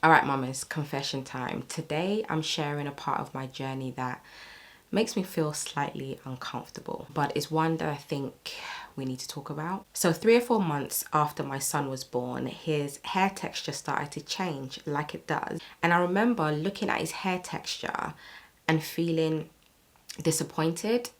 Alright mamas, confession time. Today I'm sharing a part of my journey that makes me feel slightly uncomfortable, but it's one that I think we need to talk about. So 3 or 4 months after my son was born, his hair texture started to change like it does. And I remember looking at his hair texture and feeling disappointed.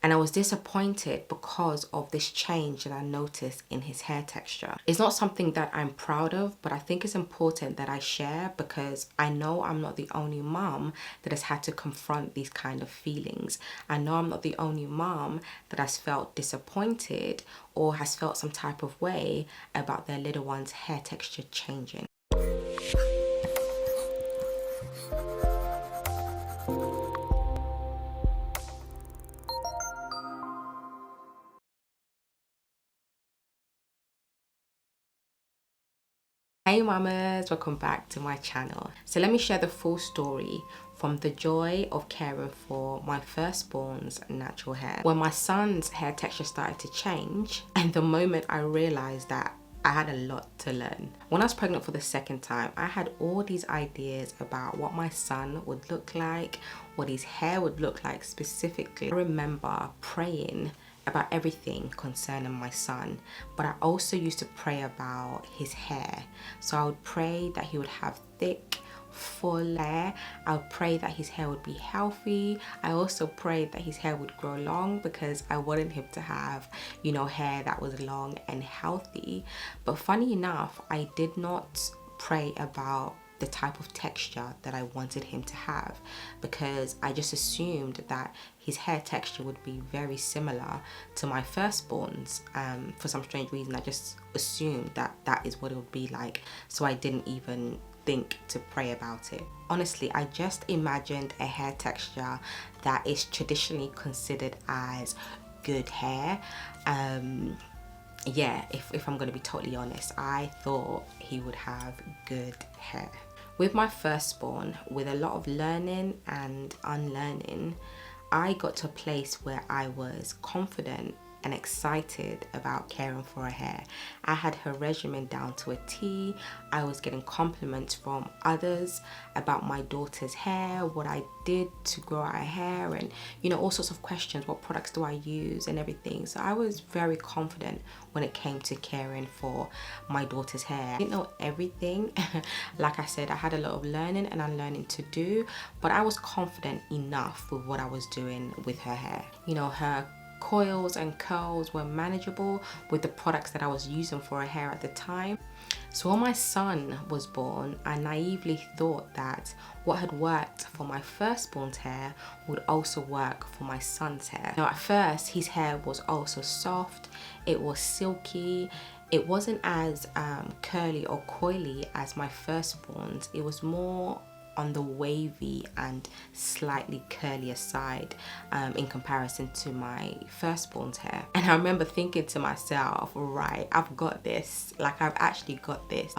And I was disappointed because of this change that I noticed in his hair texture. It's not something that I'm proud of, but I think it's important that I share because I know I'm not the only mom that has had to confront these kind of feelings. I know I'm not the only mom that has felt disappointed or has felt some type of way about their little one's hair texture changing. Hey mamas, welcome back to my channel. So let me share the full story from the joy of caring for my firstborn's natural hair. When my son's hair texture started to change and the moment I realized that I had a lot to learn. When I was pregnant for the second time, I had all these ideas about what my son would look like, what his hair would look like specifically. I remember praying about everything concerning my son, but I also used to pray about his hair. So I would pray that he would have thick, full hair. I would pray that his hair would be healthy. I also prayed that his hair would grow long because I wanted him to have, you know, hair that was long and healthy. But funny enough, I did not pray about the type of texture that I wanted him to have because I just assumed that his hair texture would be very similar to my firstborn's. For some strange reason, I just assumed that that is what it would be like. So I didn't even think to pray about it. Honestly, I just imagined a hair texture that is traditionally considered as good hair. Yeah, if I'm gonna be totally honest, I thought he would have good hair. With my firstborn, with a lot of learning and unlearning, I got to a place where I was confident and excited about caring for her hair. I had her regimen down to a T. I was getting compliments from others about my daughter's hair, what I did to grow her hair, and you know, all sorts of questions. What products do I use and everything. So I was very confident when it came to caring for my daughter's hair. I didn't know everything. Like I said, I had a lot of learning and unlearning to do, but I was confident enough with what I was doing with her hair. You know, her coils and curls were manageable with the products that I was using for her hair at the time. So when my son was born, I naively thought that what had worked for my firstborn's hair would also work for my son's hair. Now at first, his hair was also soft, it was silky, it wasn't as curly or coily as my firstborn's. It was more on the wavy and slightly curlier side in comparison to my firstborn's hair. And I remember thinking to myself, right, I've got this. Like, I've actually got this.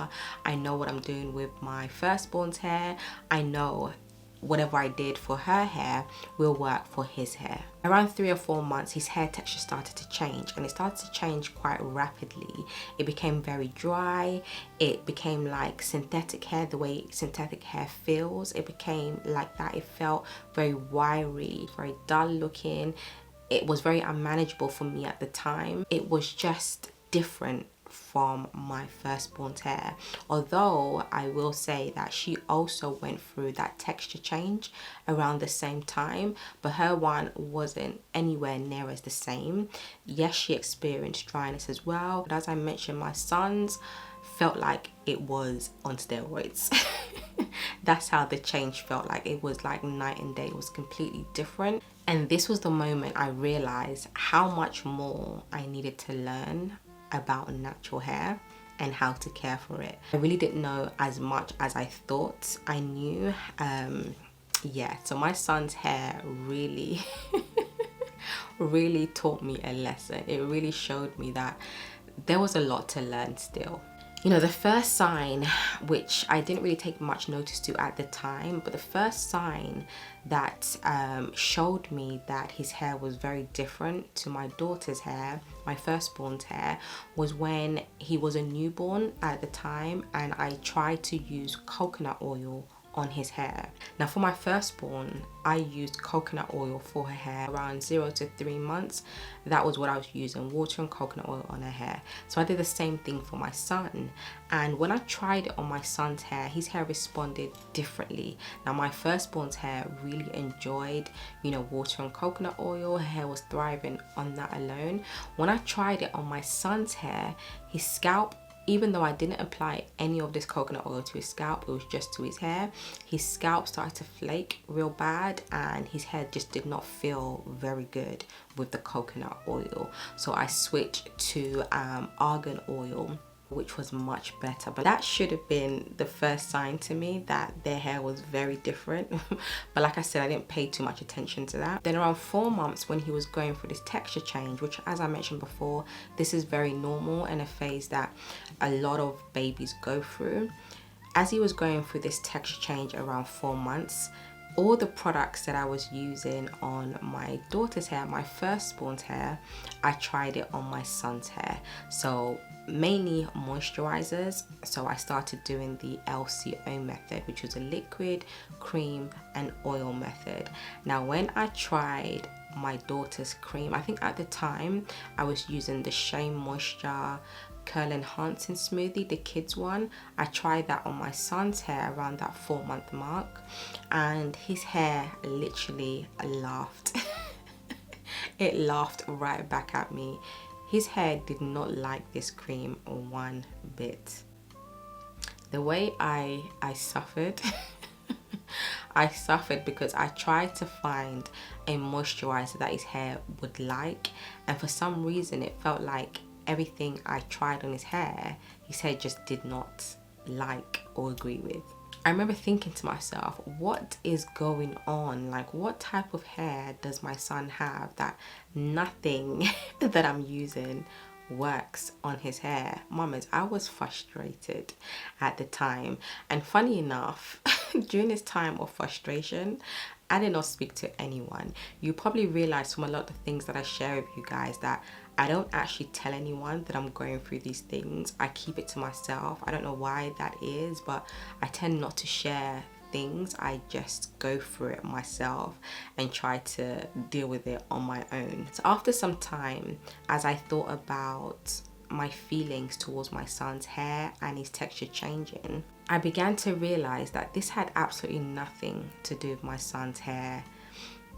I know what I'm doing with my firstborn's hair. I know whatever I did for her hair will work for his hair. Around 3 or 4 months, his hair texture started to change, and it started to change quite rapidly. It became very dry. It became like synthetic hair, the way synthetic hair feels. It became like that. It felt very wiry, very dull looking. It was very unmanageable for me at the time. It was just different from my firstborn's hair, although I will say that she also went through that texture change around the same time, but her one wasn't anywhere near as the same. Yes, she experienced dryness as well, but as I mentioned, my son's felt like it was on steroids. That's how the change felt like. It was like night and day. It was completely different. And this was the moment I realized how much more I needed to learn about natural hair and how to care for it. I really didn't know as much as I thought I knew. Yeah, so my son's hair really really taught me a lesson. It really showed me that there was a lot to learn still. You know, the first sign, which I didn't really take much notice to at the time, but the first sign that showed me that his hair was very different to my daughter's hair, my firstborn's hair, was when he was a newborn at the time and I tried to use coconut oil on his hair. Now for my firstborn, I used coconut oil for her hair around 0 to 3 months. That was what I was using, water and coconut oil on her hair. So I did the same thing for my son, and when I tried it on my son's hair, his hair responded differently. Now my firstborn's hair really enjoyed, you know, water and coconut oil. Her hair was thriving on that alone. When I tried it on my son's hair, his scalp, even though I didn't apply any of this coconut oil to his scalp, it was just to his hair, his scalp started to flake real bad and his hair just did not feel very good with the coconut oil. So I switched to argan oil, which was much better. But that should have been the first sign to me that their hair was very different. But like I said, I didn't pay too much attention to that. Then around 4 months, when he was going through this texture change, which as I mentioned before, this is very normal and a phase that a lot of babies go through. As he was going through this texture change around 4 months, all the products that I was using on my daughter's hair, my firstborn's hair, I tried it on my son's hair. So mainly moisturizers. So I started doing the LCO method, which was a liquid, cream and oil method. Now when I tried my daughter's cream, I think at the time I was using the Shea Moisture Curl Enhancing Smoothie, the kids one. I tried that on my son's hair around that 4-month mark and his hair literally laughed. It laughed right back at me. His hair did not like this cream one bit. The way I suffered, I suffered because I tried to find a moisturizer that his hair would like, and for some reason it felt like everything I tried on his hair just did not like or agree with. I remember thinking to myself, what is going on? Like, what type of hair does my son have that nothing that I'm using works on his hair? Mamas, I was frustrated at the time. And funny enough, during this time of frustration, I did not speak to anyone. You probably realize from a lot of things that I share with you guys that I don't actually tell anyone that I'm going through these things. I keep it to myself. I don't know why that is, but I tend not to share things. I just go through it myself and try to deal with it on my own. So after some time, as I thought about my feelings towards my son's hair and his texture changing, I began to realize that this had absolutely nothing to do with my son's hair,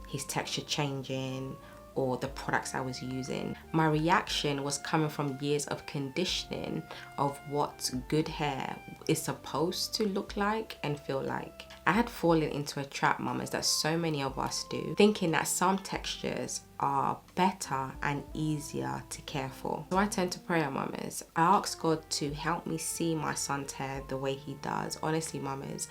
his texture changing, or the products I was using. My reaction was coming from years of conditioning of what good hair is supposed to look like and feel like. I had fallen into a trap, mamas, that so many of us do, thinking that some textures are better and easier to care for. So I turned to prayer, mamas. I asked God to help me see my son's hair the way he does. Honestly, mamas,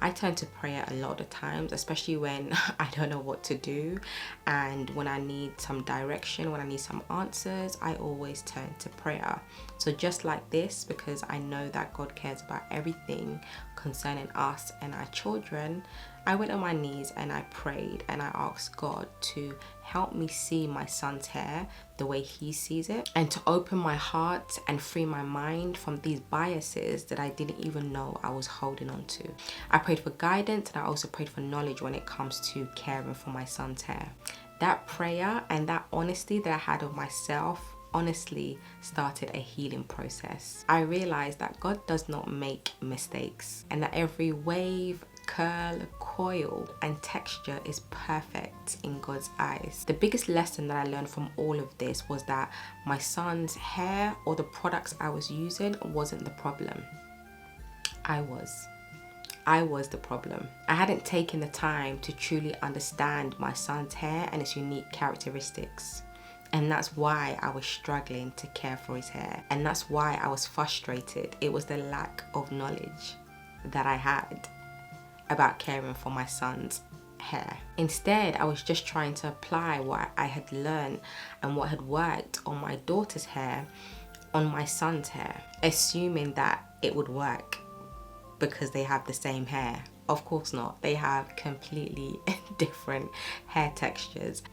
I turn to prayer a lot of times, especially when I don't know what to do and when I need some direction, when I need some answers, I always turn to prayer. So just like this, because I know that God cares about everything concerning us and our children, I went on my knees and I prayed and I asked God to help me see my son's hair the way he sees it, and to open my heart and free my mind from these biases that I didn't even know I was holding on to. I prayed for guidance and I also prayed for knowledge when it comes to caring for my son's hair. That prayer and that honesty that I had of myself honestly started a healing process. I realized that God does not make mistakes and that every wave, curl, coil and texture is perfect in God's eyes. The biggest lesson that I learned from all of this was that my son's hair or the products I was using wasn't the problem. I was the problem. I hadn't taken the time to truly understand my son's hair and its unique characteristics. And that's why I was struggling to care for his hair. And that's why I was frustrated. It was the lack of knowledge that I had about caring for my son's hair. Instead, I was just trying to apply what I had learned and what had worked on my daughter's hair on my son's hair, assuming that it would work because they have the same hair. Of course not. They have completely different hair textures.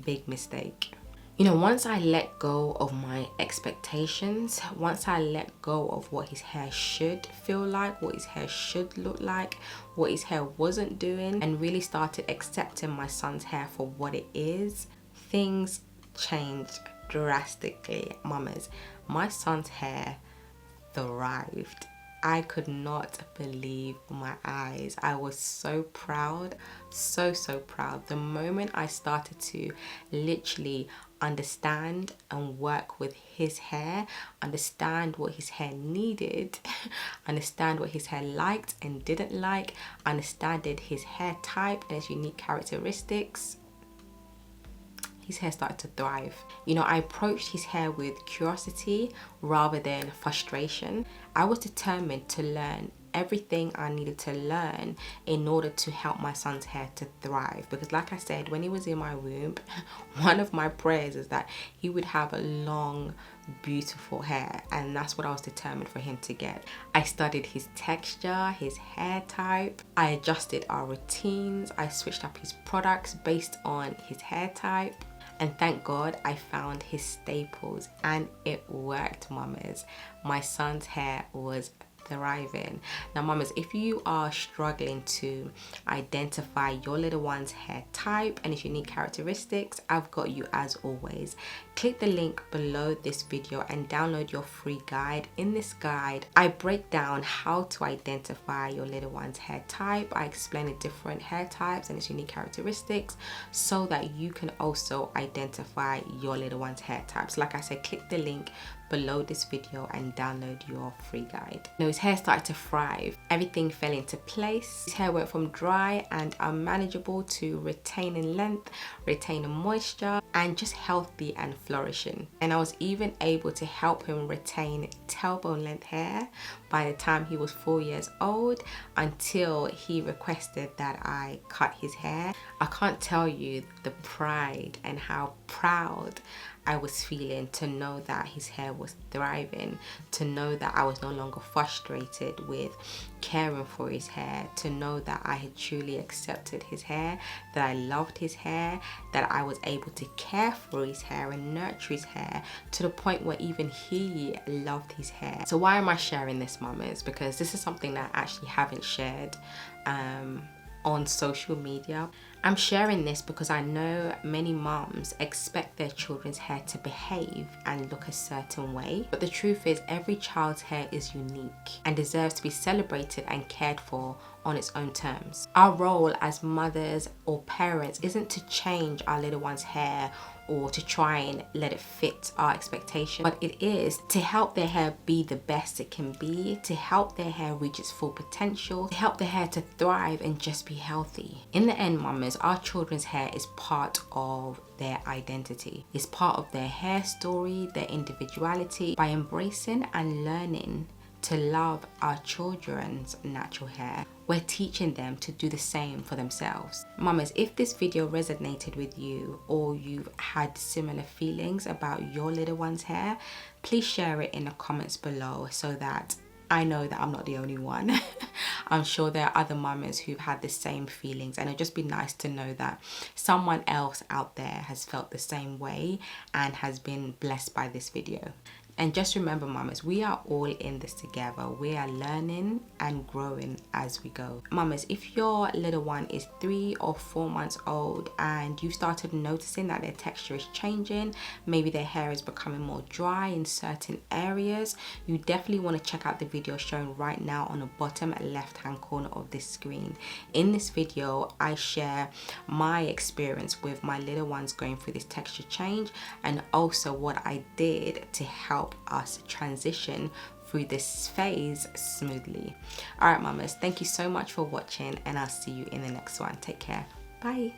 Big mistake. You know, once I let go of my expectations, once I let go of what his hair should feel like, what his hair should look like, what his hair wasn't doing, and really started accepting my son's hair for what it is, things changed drastically, mamas. My son's hair thrived. I could not believe my eyes. I was so proud, so proud. The moment I started to literally understand and work with his hair, understand what his hair needed, understand what his hair liked and didn't like, understanding his hair type and his unique characteristics, his hair started to thrive. You know, I approached his hair with curiosity rather than frustration. I was determined to learn everything I needed to learn in order to help my son's hair to thrive, because like I said, when he was in my womb, one of my prayers is that he would have a long, beautiful hair, and that's what I was determined for him to get. I studied his texture, his hair type, I adjusted our routines, I switched up his products based on his hair type. And thank God I found his staples, and it worked, mamas. My son's hair was thriving. Now mamas, if you are struggling to identify your little one's hair type and its unique characteristics, I've got you as always. Click the link below this video and download your free guide. In this guide, I break down how to identify your little one's hair type. I explain the different hair types and its unique characteristics so that you can also identify your little one's hair types. Like I said, click the link below this video and download your free guide. You know, his hair started to thrive. Everything fell into place. His hair went from dry and unmanageable to retaining length, retaining moisture, and just healthy and flourishing. And I was even able to help him retain tailbone length hair by the time he was 4 years old, until he requested that I cut his hair. I can't tell you the pride and how proud I was feeling to know that his hair was thriving, to know that I was no longer frustrated with caring for his hair, to know that I had truly accepted his hair, that I loved his hair, that I was able to care for his hair and nurture his hair to the point where even he loved his hair. So why am I sharing this, mamas? Because this is something that I actually haven't shared on social media. I'm sharing this because I know many moms expect their children's hair to behave and look a certain way, but the truth is every child's hair is unique and deserves to be celebrated and cared for on its own terms. Our role as mothers or parents isn't to change our little one's hair or to try and let it fit our expectation, but it is to help their hair be the best it can be, to help their hair reach its full potential, to help their hair to thrive and just be healthy. In the end, mamas, our children's hair is part of their identity. It's part of their hair story, their individuality. By embracing and learning to love our children's natural hair, we're teaching them to do the same for themselves. Mamas, if this video resonated with you or you've had similar feelings about your little one's hair, please share it in the comments below so that I know that I'm not the only one. I'm sure there are other mamas who've had the same feelings, and it'd just be nice to know that someone else out there has felt the same way and has been blessed by this video. And just remember, mamas, we are all in this together. We are learning and growing as we go. Mamas, if your little one is 3 or 4 months old and you started noticing that their texture is changing, maybe their hair is becoming more dry in certain areas, you definitely want to check out the video shown right now on the bottom left hand corner of this screen. In this video, I share my experience with my little ones going through this texture change, and also what I did to help us transition through this phase smoothly. All right, mamas, thank you so much for watching, and I'll see you in the next one. Take care. Bye.